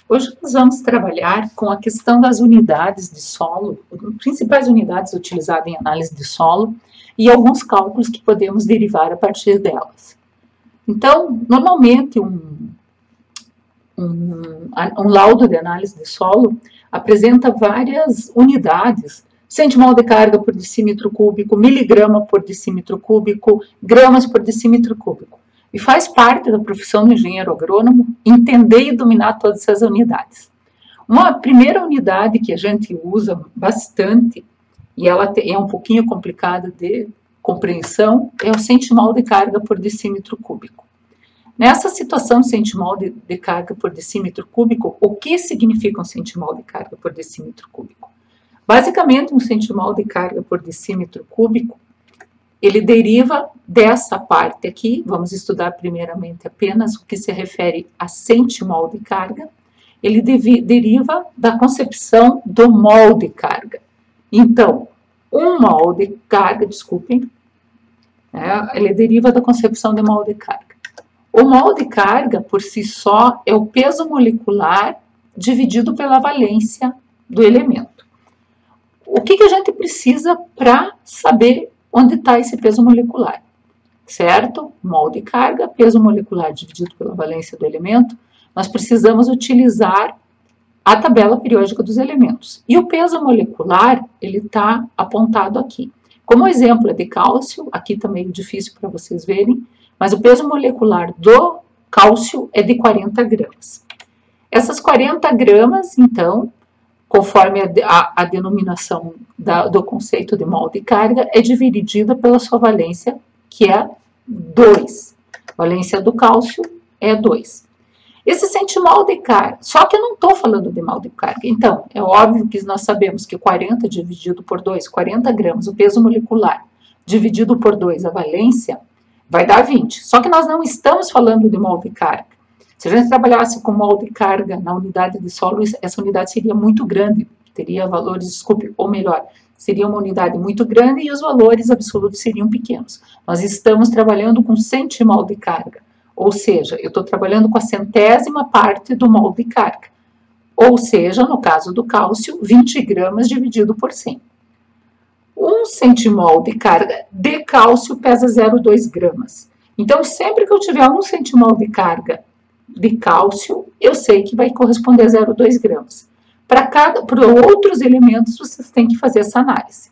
Hoje nós vamos trabalhar com a questão das unidades de solo, principais unidades utilizadas em análise de solo e alguns cálculos que podemos derivar a partir delas. Então, normalmente um laudo de análise de solo apresenta várias unidades, centimol de carga por decímetro cúbico, miligrama por decímetro cúbico, gramas por decímetro cúbico. E faz parte da profissão do engenheiro agrônomo entender e dominar todas essas unidades. Uma primeira unidade que a gente usa bastante, e ela é um pouquinho complicada de compreensão, é o centimol de carga por decímetro cúbico. Nessa situação, centimol de carga por decímetro cúbico, o que significa um centimol de carga por decímetro cúbico? Basicamente, um centimol de carga por decímetro cúbico, ele deriva dessa parte aqui, vamos estudar primeiramente apenas o que se refere a centimol de carga, ele deriva da concepção do mol de carga. Então, um mol de carga, desculpem, ele deriva da concepção de mol de carga. O mol de carga, por si só, é o peso molecular dividido pela valência do elemento. O que a gente precisa para saber onde está esse peso molecular? Certo? Mol de carga, peso molecular dividido pela valência do elemento. Nós precisamos utilizar a tabela periódica dos elementos. E o peso molecular, ele está apontado aqui. Como exemplo é de cálcio, aqui está meio difícil para vocês verem, mas o peso molecular do cálcio é de 40 gramas. Essas 40 gramas, então, conforme a denominação do conceito de mol de carga, é dividida pela sua valência, que é 2. A valência do cálcio é 2. Esse centimol de carga, só que eu não estou falando de mol de carga, então, é óbvio que nós sabemos que 40 dividido por 2, 40 gramas, o peso molecular, dividido por 2, a valência, vai dar 20. Só que nós não estamos falando de mol de carga. Se a gente trabalhasse com mol de carga na unidade de solo, essa unidade seria muito grande, teria valores, desculpe, ou melhor, seria uma unidade muito grande e os valores absolutos seriam pequenos. Nós estamos trabalhando com centimol de carga, ou seja, eu estou trabalhando com a centésima parte do mol de carga, ou seja, no caso do cálcio, 20 gramas dividido por 100. Um centimol de carga de cálcio pesa 0,2 gramas. Então, sempre que eu tiver um centimol de carga de cálcio, eu sei que vai corresponder a 0,2 gramas. Para outros elementos, vocês têm que fazer essa análise.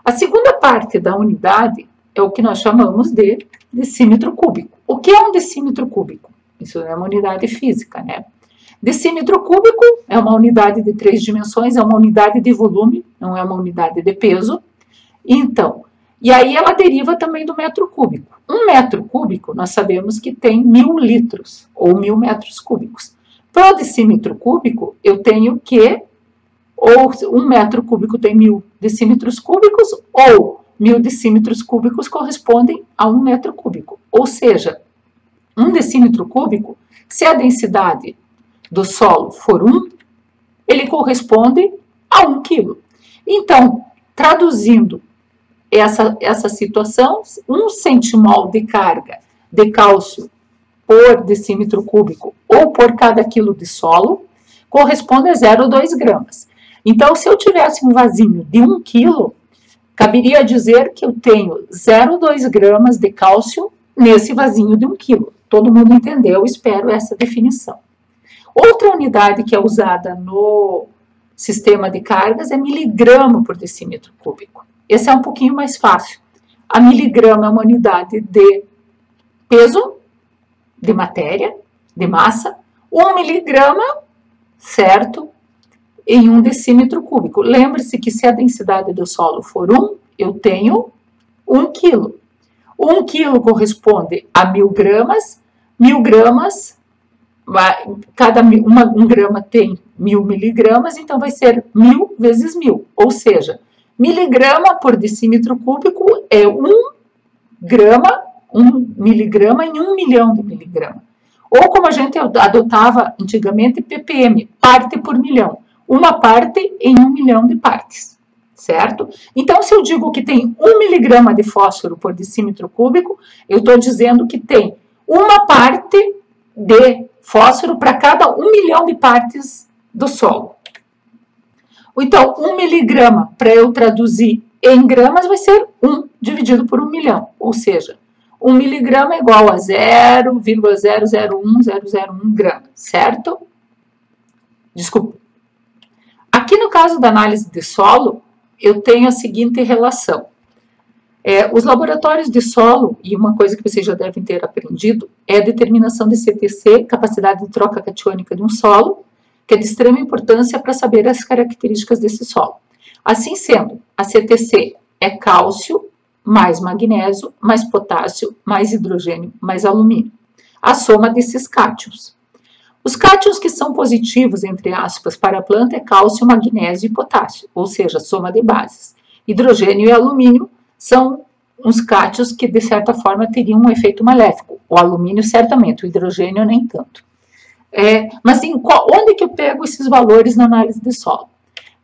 A segunda parte da unidade é o que nós chamamos de decímetro cúbico. O que é um decímetro cúbico? Isso é uma unidade física, né? Decímetro cúbico é uma unidade de 3 dimensões, é uma unidade de volume, não é uma unidade de peso. Então, e aí ela deriva também do metro cúbico. Um metro cúbico, nós sabemos que tem 1000 litros, ou 1000 metros cúbicos. Para o decímetro cúbico, eu tenho que, ou um metro cúbico tem 1000 decímetros cúbicos, ou 1000 decímetros cúbicos correspondem a 1 metro cúbico. Ou seja, um decímetro cúbico, se a densidade do solo for 1, ele corresponde a 1 quilo. Então, traduzindo essa situação, um centimol de carga de cálcio por decímetro cúbico ou por cada quilo de solo corresponde a 0,2 gramas. Então, se eu tivesse um vasinho de 1 quilo, caberia dizer que eu tenho 0,2 gramas de cálcio nesse vasinho de 1 quilo. Todo mundo entendeu, espero, essa definição. Outra unidade que é usada no sistema de cargas é miligrama por decímetro cúbico. Esse é um pouquinho mais fácil. A miligrama é uma unidade de peso, de matéria, de massa. 1 miligrama, certo, em 1 decímetro cúbico. Lembre-se que se a densidade do solo for 1, eu tenho 1 quilo. 1 quilo corresponde a 1000 gramas. 1000 gramas, um grama tem 1000 miligramas, então vai ser 1000 vezes 1000, ou seja, miligrama por decímetro cúbico é 1 miligrama em 1 milhão de miligrama. Ou como a gente adotava antigamente, ppm, parte por milhão. Uma parte em 1 milhão de partes, certo? Então, se eu digo que tem 1 miligrama de fósforo por decímetro cúbico, eu estou dizendo que tem uma parte de fósforo para cada 1 milhão de partes do solo. Então, 1 miligrama, para eu traduzir em gramas, vai ser 1 dividido por 1 milhão. Ou seja, 1 miligrama é igual a 0,001001 gramas, certo? Desculpa. Aqui no caso da análise de solo, eu tenho a seguinte relação. Os laboratórios de solo, e uma coisa que vocês já devem ter aprendido, é a determinação de CTC, capacidade de troca catiônica de um solo, que é de extrema importância para saber as características desse solo. Assim sendo, a CTC é cálcio mais magnésio, mais potássio, mais hidrogênio, mais alumínio. A soma desses cátions. Os cátions que são positivos, entre aspas, para a planta é cálcio, magnésio e potássio, ou seja, soma de bases. Hidrogênio e alumínio são uns cátions que, de certa forma, teriam um efeito maléfico. O alumínio, certamente, o hidrogênio, nem tanto. Mas onde que eu pego esses valores na análise de solo?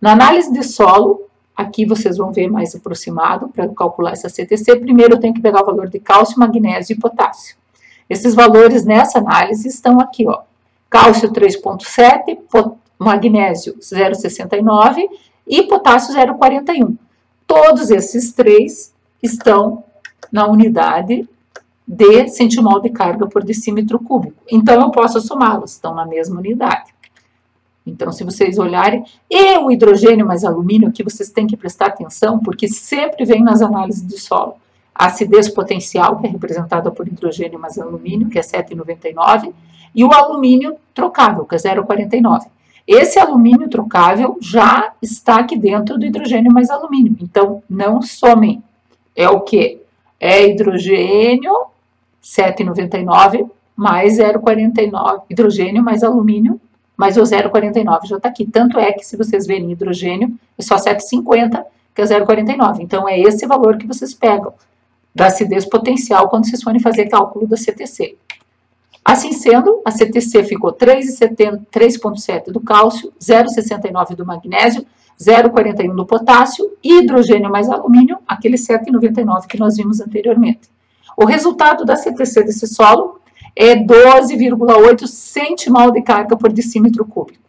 Na análise de solo, aqui vocês vão ver mais aproximado para calcular essa CTC. Primeiro, eu tenho que pegar o valor de cálcio, magnésio e potássio. Esses valores nessa análise estão aqui, ó. Cálcio 3,7, magnésio 0,69 e potássio 0,41. Todos esses três estão na unidade de centimol de carga por decímetro cúbico. Então, eu posso somá-los, estão na mesma unidade. Então, se vocês olharem, e o hidrogênio mais alumínio, aqui vocês têm que prestar atenção, porque sempre vem nas análises de solo a acidez potencial, que é representada por hidrogênio mais alumínio, que é 7,99, e o alumínio trocável, que é 0,49. Esse alumínio trocável já está aqui dentro do hidrogênio mais alumínio, então não somem. É o quê? É hidrogênio 7,99 mais 0,49, hidrogênio mais alumínio, mais o 0,49 já está aqui. Tanto é que se vocês verem hidrogênio, é só 7,50, que é 0,49. Então, é esse valor que vocês pegam da acidez potencial quando vocês forem fazer cálculo da CTC. Assim sendo, a CTC ficou 3,7 do cálcio, 0,69 do magnésio, 0,41 do potássio e hidrogênio mais alumínio, aquele 7,99 que nós vimos anteriormente. O resultado da CTC desse solo é 12,8 centimol de carga por decímetro cúbico.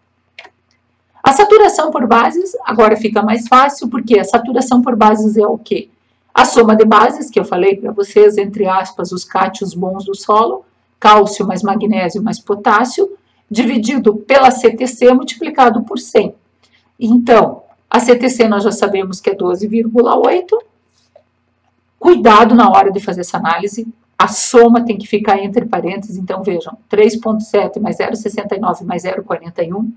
A saturação por bases agora fica mais fácil, porque a saturação por bases é o quê? A soma de bases, que eu falei para vocês, entre aspas, os cátions bons do solo, cálcio mais magnésio mais potássio, dividido pela CTC multiplicado por 100. Então, a CTC nós já sabemos que é 12,8. Cuidado na hora de fazer essa análise, a soma tem que ficar entre parênteses, então vejam, 3,7 mais 0,69 mais 0,41,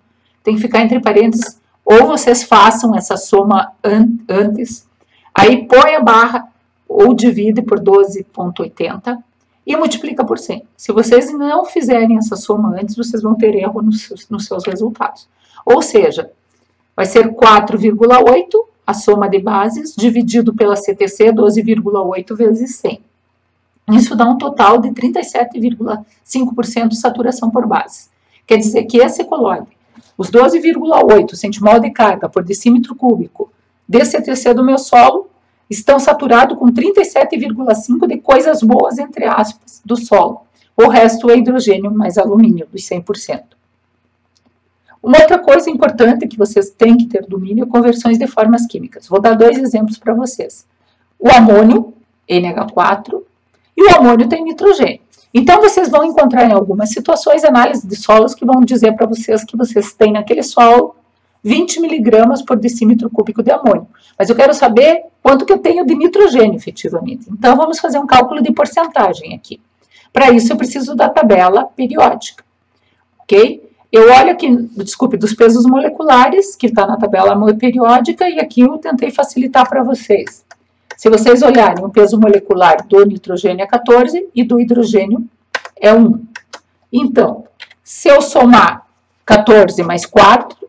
tem que ficar entre parênteses, ou vocês façam essa soma antes, aí põe a barra ou divide por 12,80 e multiplica por 100. Se vocês não fizerem essa soma antes, vocês vão ter erro nos seus resultados. Ou seja, vai ser 4,8 a soma de bases, dividido pela CTC, 12,8 vezes 100. Isso dá um total de 37,5% de saturação por base. Quer dizer que esse colóide, os 12,8 centimol de carga por decímetro cúbico de CTC do meu solo, estão saturados com 37,5% de coisas boas, entre aspas, do solo. O resto é hidrogênio mais alumínio, dos 100%. Uma outra coisa importante que vocês têm que ter domínio é conversões de formas químicas. Vou dar 2 exemplos para vocês. O amônio, NH4, e o amônio tem nitrogênio. Então, vocês vão encontrar em algumas situações análises de solos que vão dizer para vocês que vocês têm naquele solo 20 miligramas por decímetro cúbico de amônio. Mas eu quero saber quanto que eu tenho de nitrogênio, efetivamente. Então, vamos fazer um cálculo de porcentagem aqui. Para isso, eu preciso da tabela periódica, ok? Eu olho aqui, desculpe, dos pesos moleculares, que está na tabela periódica, e aqui eu tentei facilitar para vocês. Se vocês olharem, o peso molecular do nitrogênio é 14 e do hidrogênio é 1. Então, se eu somar 14 mais 4,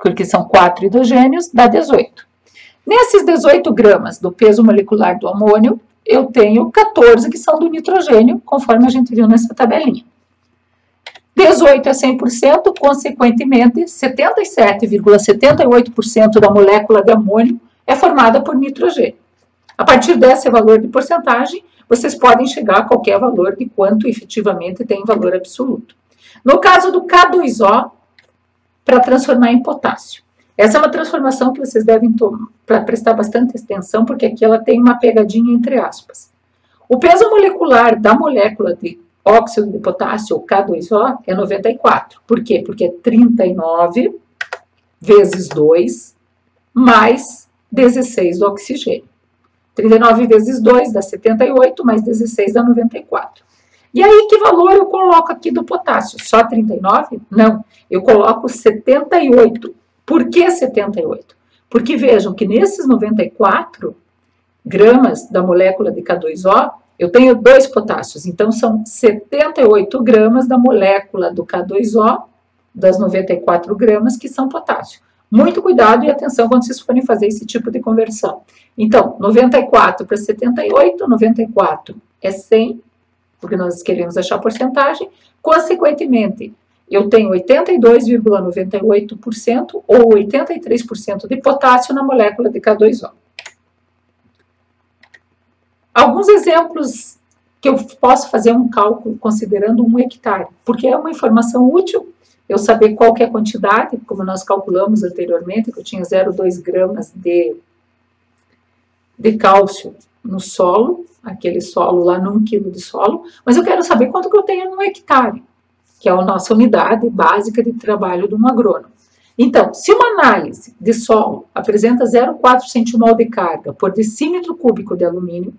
porque são 4 hidrogênios, dá 18. Nesses 18 gramas do peso molecular do amônio, eu tenho 14 que são do nitrogênio, conforme a gente viu nessa tabelinha. 18 é 100%, consequentemente, 77,78% da molécula de amônio é formada por nitrogênio. A partir desse valor de porcentagem, vocês podem chegar a qualquer valor de quanto efetivamente tem valor absoluto. No caso do K2O, para transformar em potássio. Essa é uma transformação que vocês devem prestar bastante atenção, porque aqui ela tem uma pegadinha entre aspas. O peso molecular da molécula de óxido de potássio, ou K2O, é 94. Por quê? Porque é 39 vezes 2 mais 16 do oxigênio. 39 vezes 2 dá 78, mais 16 dá 94. E aí, que valor eu coloco aqui do potássio? Só 39? Não, eu coloco 78. Por que 78? Porque vejam que nesses 94 gramas da molécula de K2O, eu tenho 2 potássios. Então, são 78 gramas da molécula do K2O, das 94 gramas, que são potássio. Muito cuidado e atenção quando vocês forem fazer esse tipo de conversão. Então, 94 para 78, 94 é 100, porque nós queremos achar a porcentagem. Consequentemente, eu tenho 82,98% ou 83% de potássio na molécula de K2O. Alguns exemplos que eu posso fazer um cálculo considerando 1 hectare, porque é uma informação útil eu saber qual que é a quantidade, como nós calculamos anteriormente, que eu tinha 0,2 gramas de cálcio no solo, aquele solo lá num quilo de solo, mas eu quero saber quanto que eu tenho no hectare, que é a nossa unidade básica de trabalho de um agrônomo. Então, se uma análise de solo apresenta 0,4 centimol de carga por decímetro cúbico de alumínio,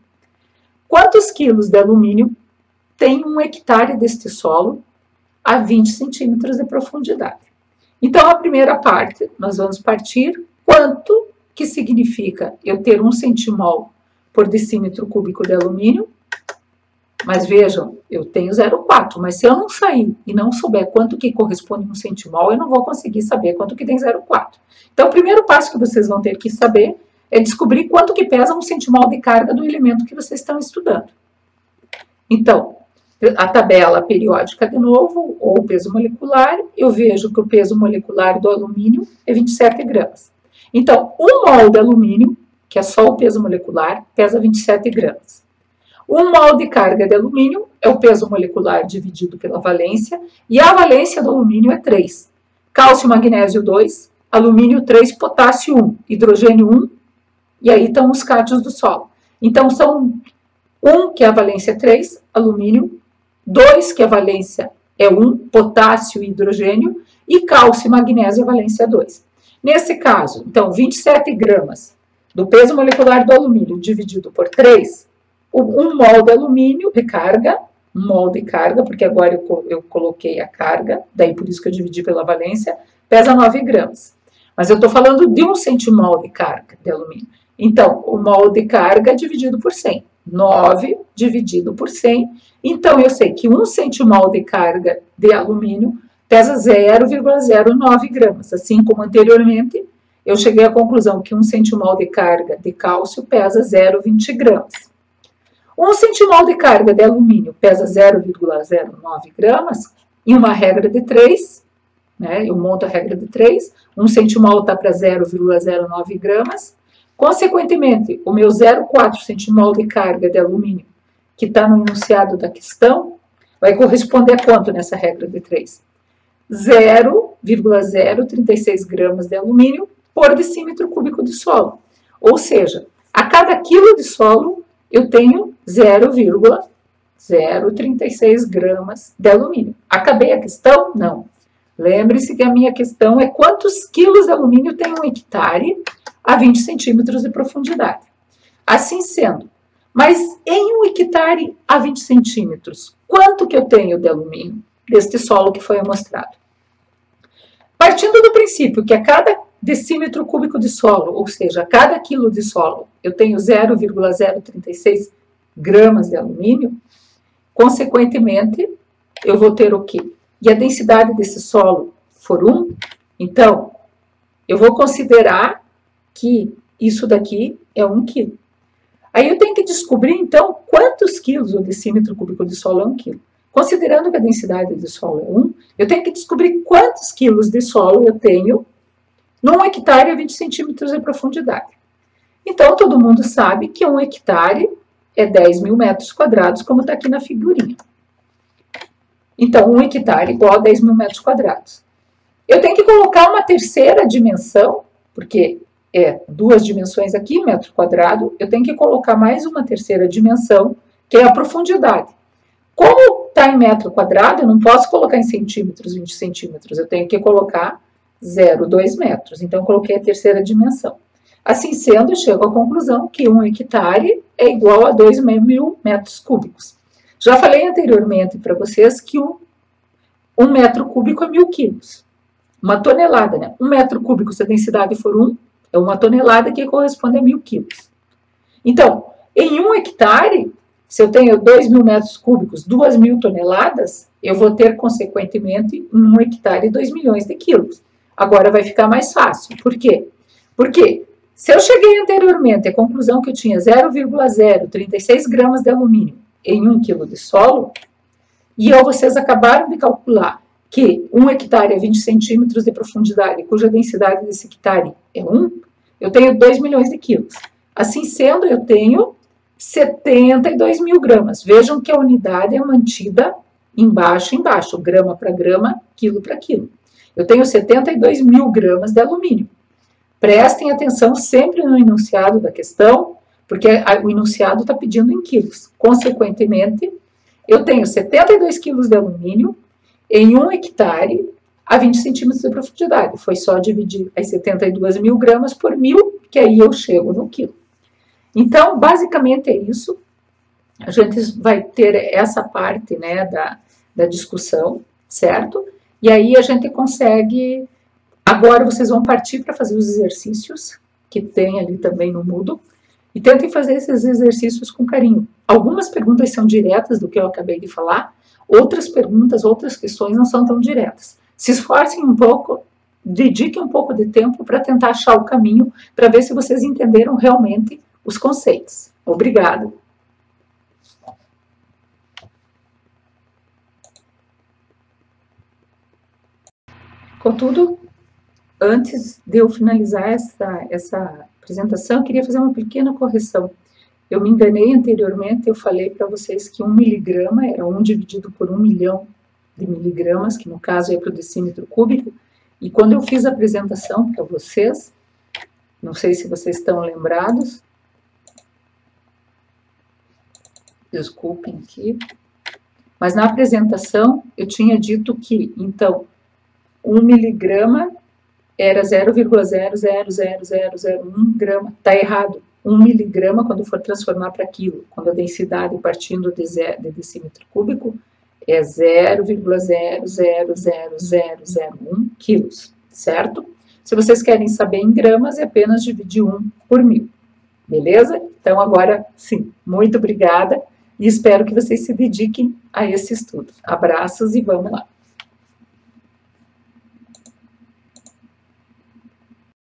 quantos quilos de alumínio tem um hectare deste solo a 20 centímetros de profundidade? Então, a primeira parte, nós vamos partir quanto que significa eu ter 1 centimol por decímetro cúbico de alumínio. Mas vejam, eu tenho 0,4, mas se eu não sair e não souber quanto que corresponde a 1 centimol, eu não vou conseguir saber quanto que tem 0,4. Então, o primeiro passo que vocês vão ter que saber é descobrir quanto que pesa 1 centimol de carga do elemento que vocês estão estudando. Então, a tabela periódica de novo, ou o peso molecular, eu vejo que o peso molecular do alumínio é 27 gramas. Então, 1 mol de alumínio, que é só o peso molecular, pesa 27 gramas. 1 mol de carga de alumínio é o peso molecular dividido pela valência, e a valência do alumínio é 3. Cálcio, magnésio 2, alumínio 3, potássio 1, hidrogênio 1, e aí estão os cátions do solo. Então, são 1, que é a valência 3, alumínio, 2, que a valência é 1, potássio e hidrogênio, e cálcio e magnésio, a valência é 2. Nesse caso, então, 27 gramas do peso molecular do alumínio dividido por 3, 1 mol de alumínio de carga, 1 mol de carga, porque agora eu coloquei a carga, daí por isso que eu dividi pela valência, pesa 9 gramas. Mas eu estou falando de 1 centimol de carga de alumínio. Então, o mol de carga dividido por 100. 9 dividido por 100. Então, eu sei que 1 centimol de carga de alumínio pesa 0,09 gramas. Assim como anteriormente, eu cheguei à conclusão que 1 centimol de carga de cálcio pesa 0,20 gramas. 1 centimol de carga de alumínio pesa 0,09 gramas, em uma regra de 3, né? Eu monto a regra de 3, 1 centimol está para 0,09 gramas. Consequentemente, o meu 0,4 centimol de carga de alumínio, que está no enunciado da questão, vai corresponder a quanto nessa regra de 3? 0,036 gramas de alumínio por decímetro cúbico de solo. Ou seja, a cada quilo de solo, eu tenho 0,036 gramas de alumínio. Acabei a questão? Não. Lembre-se que a minha questão é quantos quilos de alumínio tem um hectare a 20 centímetros de profundidade. Assim sendo, mas em um hectare a 20 centímetros, quanto que eu tenho de alumínio deste solo que foi mostrado? Partindo do princípio que a cada decímetro cúbico de solo, ou seja, a cada quilo de solo, eu tenho 0,036 gramas de alumínio, consequentemente, eu vou ter o quê? E a densidade desse solo for 1, então, eu vou considerar que isso daqui é 1 quilo. Aí eu tenho que descobrir, então, quantos quilos o decímetro cúbico de solo é 1 quilo. Considerando que a densidade do solo é 1, eu tenho que descobrir quantos quilos de solo eu tenho num hectare a 20 centímetros de profundidade. Então, todo mundo sabe que 1 hectare é 10 mil metros quadrados, como está aqui na figurinha. Então, 1 hectare igual a 10 mil metros quadrados. Eu tenho que colocar uma terceira dimensão, porque é 2 dimensões aqui, metro quadrado, eu tenho que colocar mais uma terceira dimensão, que é a profundidade. Como está em metro quadrado, eu não posso colocar em centímetros, 20 centímetros, eu tenho que colocar 0,2 metros. Então, eu coloquei a terceira dimensão. Assim sendo, eu chego à conclusão que 1 hectare é igual a 2 mil metros cúbicos. Já falei anteriormente para vocês que 1 metro cúbico é 1000 quilos. Uma tonelada, né? 1 metro cúbico, se a densidade for 1, é uma tonelada que corresponde a 1000 quilos. Então, em 1 hectare, se eu tenho 2 mil metros cúbicos, 2 mil toneladas, eu vou ter, consequentemente, em 1 hectare, 2 milhões de quilos. Agora vai ficar mais fácil. Por quê? Porque se eu cheguei anteriormente à conclusão que eu tinha 0,036 gramas de alumínio em 1 quilo de solo, e vocês acabaram de calcular que 1 hectare é 20 centímetros de profundidade, cuja densidade desse hectare é 1, eu tenho 2 milhões de quilos. Assim sendo, eu tenho 72 mil gramas. Vejam que a unidade é mantida embaixo, grama para grama, quilo para quilo. Eu tenho 72 mil gramas de alumínio. Prestem atenção sempre no enunciado da questão, porque o enunciado está pedindo em quilos. Consequentemente, eu tenho 72 quilos de alumínio em 1 hectare a 20 centímetros de profundidade. Foi só dividir as 72 mil gramas por 1000, que aí eu chego no quilo. Então, basicamente é isso. A gente vai ter essa parte, né, da discussão, certo? E aí a gente consegue... Agora vocês vão partir para fazer os exercícios, que tem ali também no Moodle, e tentem fazer esses exercícios com carinho. Algumas perguntas são diretas do que eu acabei de falar, outras perguntas, outras questões não são tão diretas. Se esforcem um pouco, dediquem um pouco de tempo para tentar achar o caminho, para ver se vocês entenderam realmente os conceitos. Obrigada. Contudo, antes de eu finalizar essa apresentação, eu queria fazer uma pequena correção. Eu me enganei anteriormente, eu falei para vocês que 1 miligrama era 1 dividido por 1 milhão de miligramas, que no caso é para o decímetro cúbico, e quando eu fiz a apresentação para vocês, não sei se vocês estão lembrados, desculpem aqui, mas na apresentação eu tinha dito que, então, 1 miligrama era 0,00001 grama, está errado. 1 miligrama, quando for transformar para quilo, quando a densidade partindo de decímetro cúbico, é 0,00001 quilos, certo? Se vocês querem saber em gramas, é apenas dividir 1 por 1000, beleza? Então, agora, sim, muito obrigada e espero que vocês se dediquem a esse estudo. Abraços e vamos lá!